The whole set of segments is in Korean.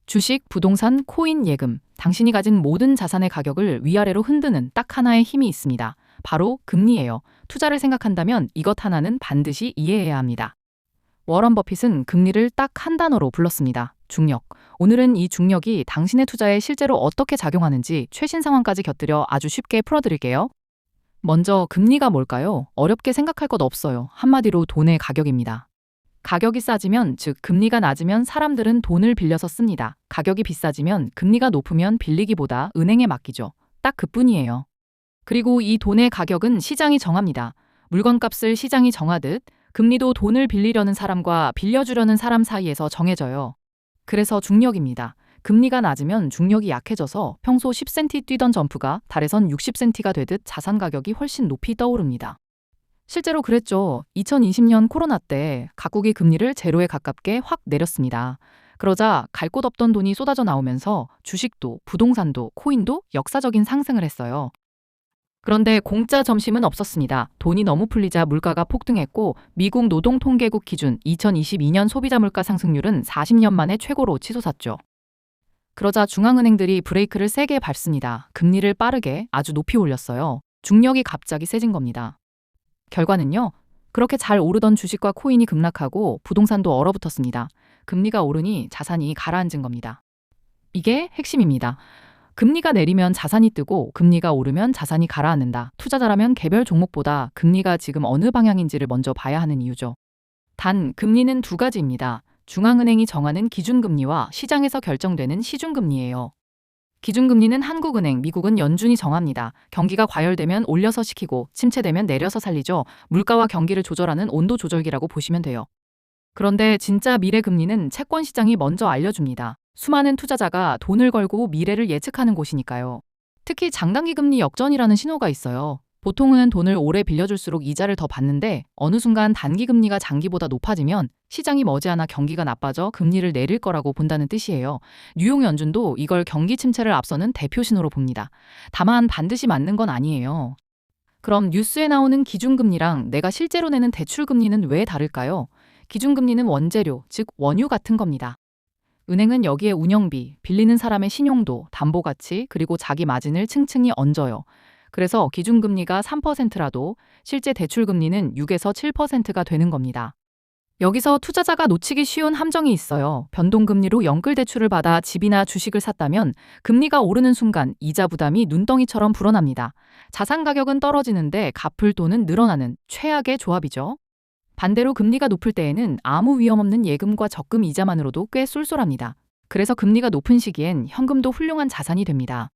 주식, 부동산, 코인, 예금. 당신이 가진 모든 자산의 가격을 위아래로 흔드는 딱 하나의 힘이 있습니다. 바로 금리예요. 투자를 생각한다면 이것 하나는 반드시 이해해야 합니다. 워런 버핏은 금리를 딱 한 단어로 불렀습니다. 중력. 오늘은 이 중력이 당신의 투자에 실제로 어떻게 작용하는지 최신 상황까지 곁들여 아주 쉽게 풀어드릴게요. 먼저 금리가 뭘까요? 어렵게 생각할 것 없어요. 한마디로 돈의 가격입니다. 가격이 싸지면, 즉 금리가 낮으면 사람들은 돈을 빌려서 씁니다. 가격이 비싸지면, 금리가 높으면 빌리기보다 은행에 맡기죠. 딱 그뿐이에요. 그리고 이 돈의 가격은 시장이 정합니다. 물건값을 시장이 정하듯 금리도 돈을 빌리려는 사람과 빌려주려는 사람 사이에서 정해져요. 그래서 중력입니다. 금리가 낮으면 중력이 약해져서 평소 10cm 뛰던 점프가 달에선 60cm가 되듯 자산 가격이 훨씬 높이 떠오릅니다. 실제로 그랬죠. 2020년 코로나 때 각국이 금리를 제로에 가깝게 확 내렸습니다. 그러자 갈 곳 없던 돈이 쏟아져 나오면서 주식도, 부동산도, 코인도 역사적인 상승을 했어요. 그런데 공짜 점심은 없었습니다. 돈이 너무 풀리자 물가가 폭등했고 미국 노동통계국 기준 2022년 소비자 물가 상승률은 40년 만에 최고로 치솟았죠. 그러자 중앙은행들이 브레이크를 세게 밟습니다. 금리를 빠르게 아주 높이 올렸어요. 중력이 갑자기 세진 겁니다. 결과는요. 그렇게 잘 오르던 주식과 코인이 급락하고 부동산도 얼어붙었습니다. 금리가 오르니 자산이 가라앉은 겁니다. 이게 핵심입니다. 금리가 내리면 자산이 뜨고 금리가 오르면 자산이 가라앉는다. 투자자라면 개별 종목보다 금리가 지금 어느 방향인지를 먼저 봐야 하는 이유죠. 단, 금리는 두 가지입니다. 중앙은행이 정하는 기준금리와 시장에서 결정되는 시중금리예요. 기준금리는 한국은행, 미국은 연준이 정합니다. 경기가 과열되면 올려서 시키고 침체되면 내려서 살리죠. 물가와 경기를 조절하는 온도 조절기라고 보시면 돼요. 그런데 진짜 미래 금리는 채권 시장이 먼저 알려줍니다. 수많은 투자자가 돈을 걸고 미래를 예측하는 곳이니까요. 특히 장단기 금리 역전이라는 신호가 있어요. 보통은 돈을 오래 빌려줄수록 이자를 더 받는데 어느 순간 단기 금리가 장기보다 높아지면 시장이 머지않아 경기가 나빠져 금리를 내릴 거라고 본다는 뜻이에요. 뉴욕 연준도 이걸 경기 침체를 앞서는 대표 신호로 봅니다. 다만 반드시 맞는 건 아니에요. 그럼 뉴스에 나오는 기준금리랑 내가 실제로 내는 대출금리는 왜 다를까요? 기준금리는 원재료, 즉 원유 같은 겁니다. 은행은 여기에 운영비, 빌리는 사람의 신용도, 담보가치, 그리고 자기 마진을 층층이 얹어요. 그래서 기준금리가 3%라도 실제 대출금리는 6에서 7%가 되는 겁니다. 여기서 투자자가 놓치기 쉬운 함정이 있어요. 변동금리로 연끌대출을 받아 집이나 주식을 샀다면 금리가 오르는 순간 이자 부담이 눈덩이처럼 불어납니다. 자산 가격은 떨어지는데 갚을 돈은 늘어나는 최악의 조합이죠. 반대로 금리가 높을 때에는 아무 위험 없는 예금과 적금 이자만으로도 꽤 쏠쏠합니다. 그래서 금리가 높은 시기엔 현금도 훌륭한 자산이 됩니다.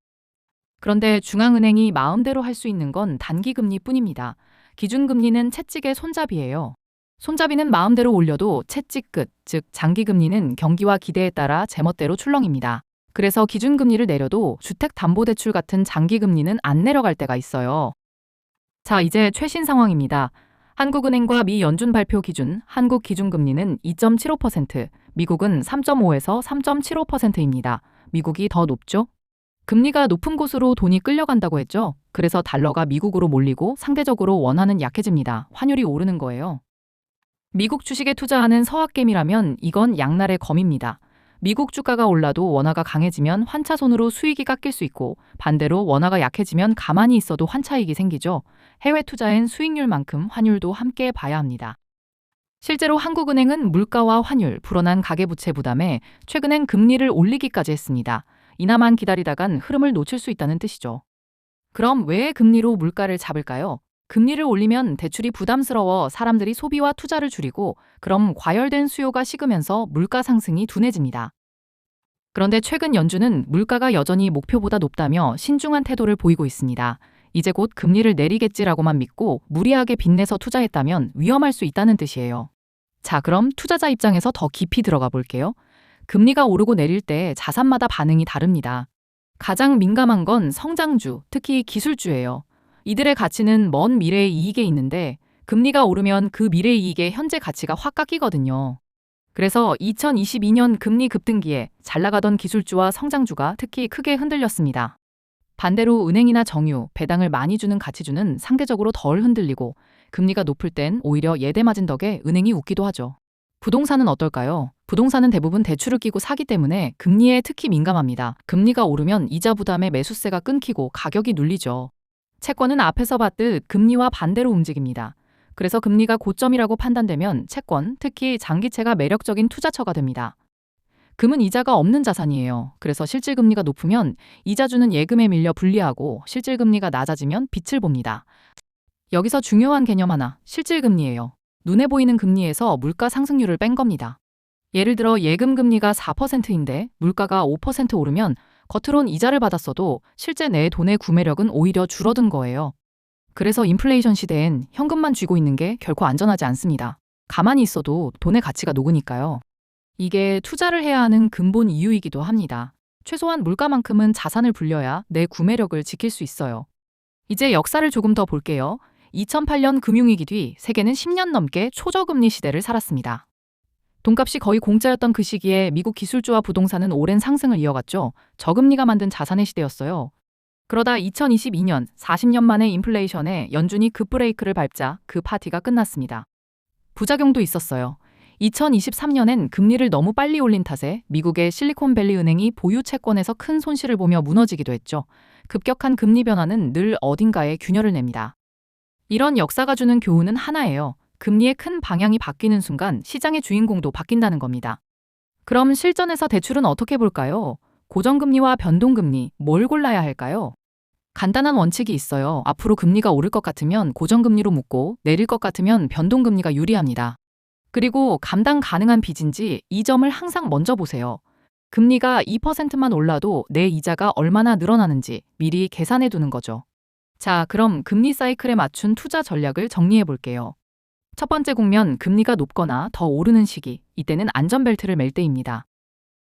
그런데 중앙은행이 마음대로 할 수 있는 건 단기금리뿐입니다. 기준금리는 채찍의 손잡이예요. 손잡이는 마음대로 올려도 채찍 끝, 즉 장기금리는 경기와 기대에 따라 제멋대로 출렁입니다. 그래서 기준금리를 내려도 주택담보대출 같은 장기금리는 안 내려갈 때가 있어요. 자, 이제 최신 상황입니다. 한국은행과 미 연준 발표 기준 한국 기준금리는 2.75%, 미국은 3.5에서 3.75%입니다. 미국이 더 높죠? 금리가 높은 곳으로 돈이 끌려간다고 했죠. 그래서 달러가 미국으로 몰리고 상대적으로 원화는 약해집니다. 환율이 오르는 거예요. 미국 주식에 투자하는 서학개미라면 이건 양날의 검입니다. 미국 주가가 올라도 원화가 강해지면 환차손으로 수익이 깎일 수 있고 반대로 원화가 약해지면 가만히 있어도 환차익이 생기죠. 해외 투자엔 수익률만큼 환율도 함께 봐야 합니다. 실제로 한국은행은 물가와 환율, 불어난 가계부채 부담에 최근엔 금리를 올리기까지 했습니다. 이나만 기다리다간 흐름을 놓칠 수 있다는 뜻이죠. 그럼 왜 금리로 물가를 잡을까요? 금리를 올리면 대출이 부담스러워 사람들이 소비와 투자를 줄이고 그럼 과열된 수요가 식으면서 물가 상승이 둔해집니다. 그런데 최근 연준은 물가가 여전히 목표보다 높다며 신중한 태도를 보이고 있습니다. 이제 곧 금리를 내리겠지라고만 믿고 무리하게 빚내서 투자했다면 위험할 수 있다는 뜻이에요. 자, 그럼 투자자 입장에서 더 깊이 들어가 볼게요. 금리가 오르고 내릴 때 자산마다 반응이 다릅니다. 가장 민감한 건 성장주, 특히 기술주예요. 이들의 가치는 먼 미래의 이익에 있는데 금리가 오르면 그 미래 이익의 현재 가치가 확 깎이거든요. 그래서 2022년 금리 급등기에 잘 나가던 기술주와 성장주가 특히 크게 흔들렸습니다. 반대로 은행이나 정유, 배당을 많이 주는 가치주는 상대적으로 덜 흔들리고 금리가 높을 땐 오히려 예대 맞은 덕에 은행이 웃기도 하죠. 부동산은 어떨까요? 부동산은 대부분 대출을 끼고 사기 때문에 금리에 특히 민감합니다. 금리가 오르면 이자 부담에 매수세가 끊기고 가격이 눌리죠. 채권은 앞에서 봤듯 금리와 반대로 움직입니다. 그래서 금리가 고점이라고 판단되면 채권, 특히 장기채가 매력적인 투자처가 됩니다. 금은 이자가 없는 자산이에요. 그래서 실질금리가 높으면 이자 주는 예금에 밀려 불리하고 실질금리가 낮아지면 빛을 봅니다. 여기서 중요한 개념 하나, 실질금리예요. 눈에 보이는 금리에서 물가 상승률을 뺀 겁니다. 예를 들어 예금 금리가 4%인데 물가가 5% 오르면 겉으론 이자를 받았어도 실제 내 돈의 구매력은 오히려 줄어든 거예요. 그래서 인플레이션 시대엔 현금만 쥐고 있는 게 결코 안전하지 않습니다. 가만히 있어도 돈의 가치가 녹으니까요. 이게 투자를 해야 하는 근본 이유이기도 합니다. 최소한 물가만큼은 자산을 불려야 내 구매력을 지킬 수 있어요. 이제 역사를 조금 더 볼게요. 2008년 금융위기 뒤 세계는 10년 넘게 초저금리 시대를 살았습니다. 돈값이 거의 공짜였던 그 시기에 미국 기술주와 부동산은 오랜 상승을 이어갔죠. 저금리가 만든 자산의 시대였어요. 그러다 2022년 40년 만에 인플레이션에 연준이 급브레이크를 밟자 그 파티가 끝났습니다. 부작용도 있었어요. 2023년엔 금리를 너무 빨리 올린 탓에 미국의 실리콘밸리 은행이 보유 채권에서 큰 손실을 보며 무너지기도 했죠. 급격한 금리 변화는 늘 어딘가에 균열을 냅니다. 이런 역사가 주는 교훈은 하나예요. 금리의 큰 방향이 바뀌는 순간 시장의 주인공도 바뀐다는 겁니다. 그럼 실전에서 대출은 어떻게 볼까요? 고정금리와 변동금리, 뭘 골라야 할까요? 간단한 원칙이 있어요. 앞으로 금리가 오를 것 같으면 고정금리로 묶고 내릴 것 같으면 변동금리가 유리합니다. 그리고 감당 가능한 빚인지 이 점을 항상 먼저 보세요. 금리가 2%만 올라도 내 이자가 얼마나 늘어나는지 미리 계산해 두는 거죠. 자, 그럼 금리 사이클에 맞춘 투자 전략을 정리해 볼게요. 첫 번째 국면, 금리가 높거나 더 오르는 시기. 이때는 안전벨트를 맬 때입니다.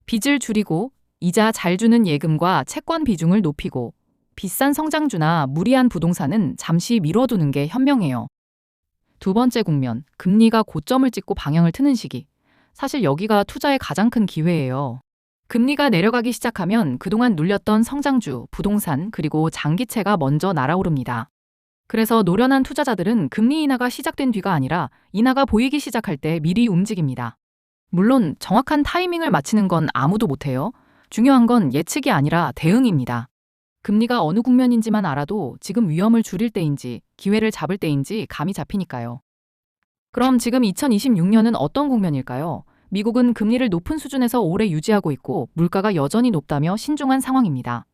빚을 줄이고 이자 잘 주는 예금과 채권 비중을 높이고 비싼 성장주나 무리한 부동산은 잠시 미뤄두는 게 현명해요. 두 번째 국면, 금리가 고점을 찍고 방향을 트는 시기. 사실 여기가 투자의 가장 큰 기회예요. 금리가 내려가기 시작하면 그동안 눌렸던 성장주, 부동산, 그리고 장기채가 먼저 날아오릅니다. 그래서 노련한 투자자들은 금리 인하가 시작된 뒤가 아니라 인하가 보이기 시작할 때 미리 움직입니다. 물론 정확한 타이밍을 맞히는 건 아무도 못해요. 중요한 건 예측이 아니라 대응입니다. 금리가 어느 국면인지만 알아도 지금 위험을 줄일 때인지 기회를 잡을 때인지 감이 잡히니까요. 그럼 지금 2026년은 어떤 국면일까요? 미국은 금리를 높은 수준에서 오래 유지하고 있고 물가가 여전히 높다며 신중한 상황입니다.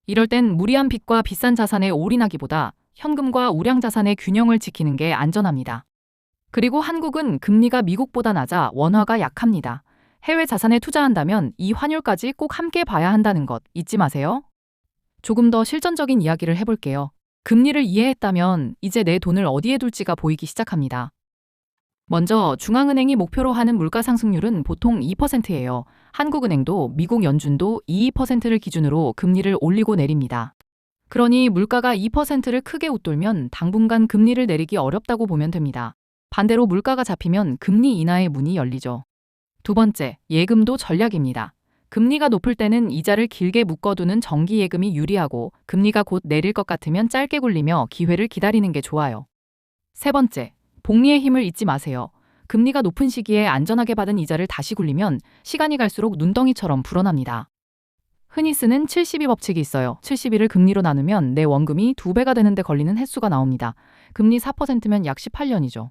이럴 땐 무리한 빚과 비싼 자산에 올인하기보다 현금과 우량 자산의 균형을 지키는 게 안전합니다. 그리고 한국은 금리가 미국보다 낮아 원화가 약합니다. 해외 자산에 투자한다면 이 환율까지 꼭 함께 봐야 한다는 것 잊지 마세요. 조금 더 실전적인 이야기를 해볼게요. 금리를 이해했다면 이제 내 돈을 어디에 둘지가 보이기 시작합니다. 먼저 중앙은행이 목표로 하는 물가 상승률은 보통 2%예요. 한국은행도 미국 연준도 2%를 기준으로 금리를 올리고 내립니다. 그러니 물가가 2%를 크게 웃돌면 당분간 금리를 내리기 어렵다고 보면 됩니다. 반대로 물가가 잡히면 금리 인하의 문이 열리죠. 두 번째, 예금도 전략입니다. 금리가 높을 때는 이자를 길게 묶어두는 정기예금이 유리하고 금리가 곧 내릴 것 같으면 짧게 굴리며 기회를 기다리는 게 좋아요. 세 번째, 복리의 힘을 잊지 마세요. 금리가 높은 시기에 안전하게 받은 이자를 다시 굴리면 시간이 갈수록 눈덩이처럼 불어납니다. 흔히 쓰는 72 법칙이 있어요. 72를 금리로 나누면 내 원금이 2배가 되는데 걸리는 횟수가 나옵니다. 금리 4%면 약 18년이죠.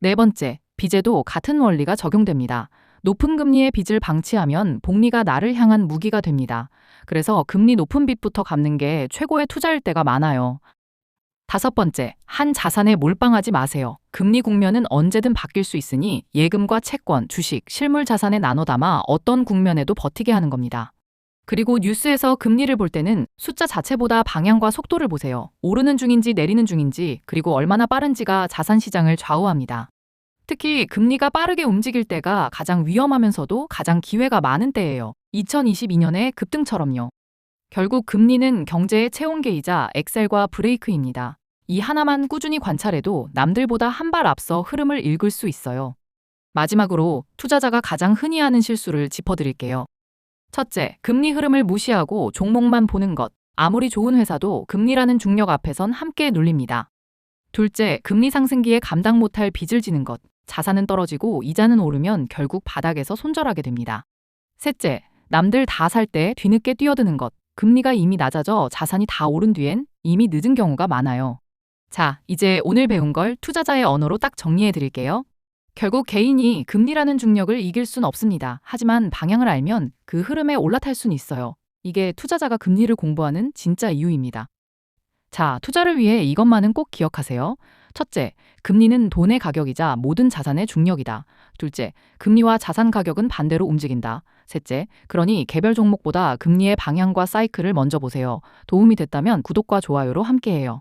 네 번째, 빚에도 같은 원리가 적용됩니다. 높은 금리의 빚을 방치하면 복리가 나를 향한 무기가 됩니다. 그래서 금리 높은 빚부터 갚는 게 최고의 투자일 때가 많아요. 다섯 번째, 한 자산에 몰빵하지 마세요. 금리 국면은 언제든 바뀔 수 있으니 예금과 채권, 주식, 실물 자산에 나눠 담아 어떤 국면에도 버티게 하는 겁니다. 그리고 뉴스에서 금리를 볼 때는 숫자 자체보다 방향과 속도를 보세요. 오르는 중인지 내리는 중인지, 그리고 얼마나 빠른지가 자산 시장을 좌우합니다. 특히 금리가 빠르게 움직일 때가 가장 위험하면서도 가장 기회가 많은 때예요. 2022년의 급등처럼요. 결국 금리는 경제의 체온계이자 엑셀과 브레이크입니다. 이 하나만 꾸준히 관찰해도 남들보다 한 발 앞서 흐름을 읽을 수 있어요. 마지막으로 투자자가 가장 흔히 하는 실수를 짚어드릴게요. 첫째, 금리 흐름을 무시하고 종목만 보는 것. 아무리 좋은 회사도 금리라는 중력 앞에선 함께 눌립니다. 둘째, 금리 상승기에 감당 못할 빚을 지는 것. 자산은 떨어지고 이자는 오르면 결국 바닥에서 손절하게 됩니다. 셋째, 남들 다 살 때 뒤늦게 뛰어드는 것. 금리가 이미 낮아져 자산이 다 오른 뒤엔 이미 늦은 경우가 많아요. 자, 이제 오늘 배운 걸 투자자의 언어로 딱 정리해 드릴게요. 결국 개인이 금리라는 중력을 이길 순 없습니다. 하지만 방향을 알면 그 흐름에 올라탈 순 있어요. 이게 투자자가 금리를 공부하는 진짜 이유입니다. 자, 투자를 위해 이것만은 꼭 기억하세요. 첫째, 금리는 돈의 가격이자 모든 자산의 중력이다. 둘째, 금리와 자산 가격은 반대로 움직인다. 셋째, 그러니 개별 종목보다 금리의 방향과 사이클을 먼저 보세요. 도움이 됐다면 구독과 좋아요로 함께해요.